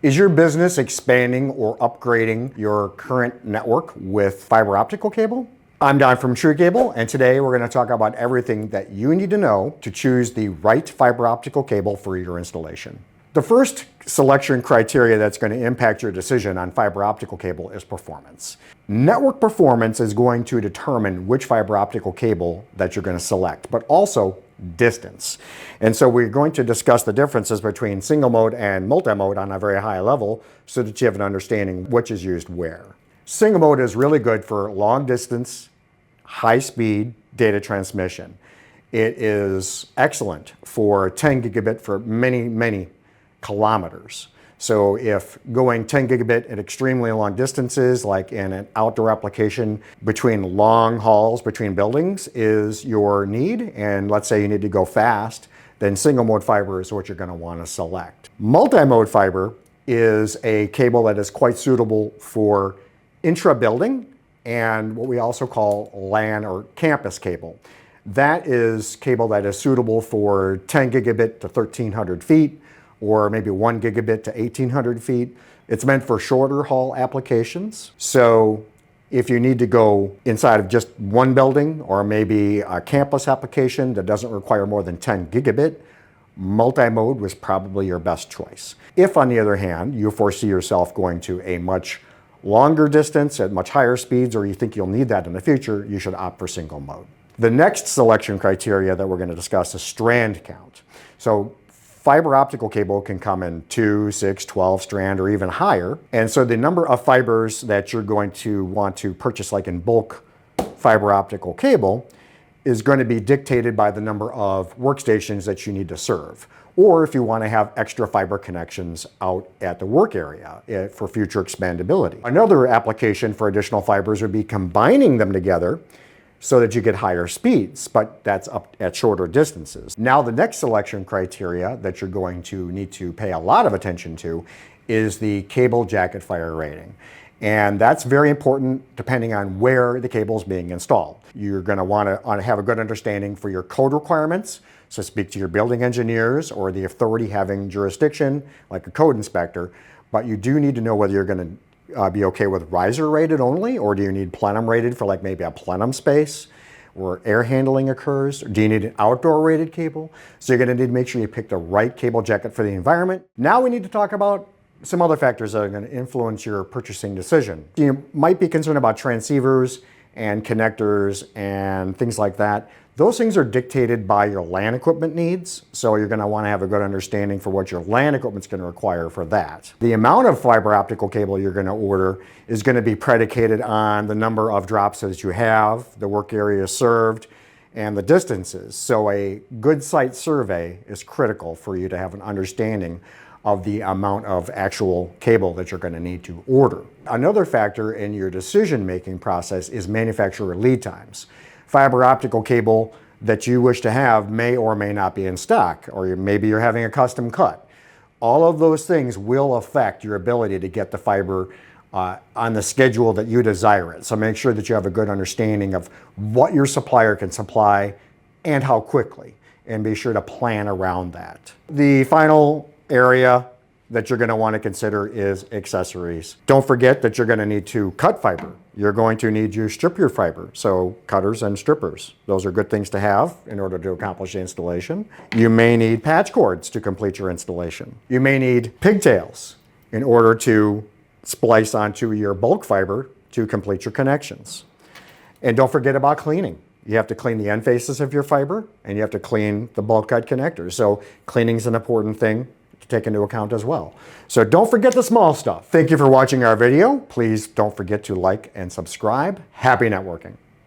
Is your business expanding or upgrading your current network with fiber optical cable? I'm Don from True Cable, and today we're going to talk about everything that you need to know to choose the right fiber optical cable for your installation. The first selection criteria that's going to impact your decision on fiber optical cable is performance. Network performance is going to determine which fiber optical cable that you're going to select, but also distance. And so we're going to discuss the differences between single mode and multi-mode on a very high level so that you have an understanding which is used where. Single mode is really good for long distance, high speed data transmission. It is excellent for 10 gigabit for many kilometers. So if going 10 gigabit at extremely long distances, like in an outdoor application between long hauls between buildings is your need, and let's say you need to go fast, then single mode fiber is what you're going to want to select. Multi-mode fiber is a cable that is quite suitable for intra-building and what we also call LAN or campus cable. That is cable that is suitable for 10 gigabit to 1300 feet, or maybe 1 gigabit to 1800 feet. It's meant for shorter haul applications. So if you need to go inside of just one building or maybe a campus application that doesn't require more than 10 gigabit, multi-mode was probably your best choice. If, on the other hand, you foresee yourself going to a much longer distance at much higher speeds, or you think you'll need that in the future, you should opt for single mode. The next selection criteria that we're going to discuss is strand count. So fiber optical cable can come in 2, 6, 12 strand or even higher. And so the number of fibers that you're going to want to purchase, like in bulk fiber optical cable, is going to be dictated by the number of workstations that you need to serve. Or if you want to have extra fiber connections out at the work area for future expandability. Another application for additional fibers would be combining them together so that you get higher speeds, but that's up at shorter distances. Now the next selection criteria that you're going to need to pay a lot of attention to is the cable jacket fire rating. And that's very important depending on where the cable is being installed. You're going to want to have a good understanding for your code requirements, so speak to your building engineers or the authority having jurisdiction, like a code inspector, but you do need to know whether you're going to be okay with riser rated only, or do you need plenum rated for like maybe a plenum space where air handling occurs? Or do you need an outdoor rated cable? So you're going to need to make sure you pick the right cable jacket for the environment. Now we need to talk about some other factors that are going to influence your purchasing decision. You might be concerned about transceivers and connectors and things like that. Those things are dictated by your LAN equipment needs, so you're going to want to have a good understanding for what your LAN equipment's going to require for that. The amount of fiber optical cable you're going to order is going to be predicated on the number of drops that you have, the work area served, and the distances. So a good site survey is critical for you to have an understanding of the amount of actual cable that you're going to need to order. Another factor in your decision-making process is manufacturer lead times. Fiber optical cable that you wish to have may or may not be in stock, or maybe you're having a custom cut. All of those things will affect your ability to get the fiber on the schedule that you desire it. So make sure that you have a good understanding of what your supplier can supply and how quickly, and be sure to plan around that. The final area that you're going to want to consider is accessories. Don't forget that you're going to need to cut fiber. You're going to need to strip your fiber, so cutters and strippers. Those are good things to have in order to accomplish the installation. You may need patch cords to complete your installation. You may need pigtails in order to splice onto your bulk fiber to complete your connections. And don't forget about cleaning. You have to clean the end faces of your fiber, and you have to clean the bulk cut connectors. So cleaning is an important thing to take into account as well. So don't forget the small stuff. Thank you for watching our video. Please don't forget to like and subscribe. Happy networking.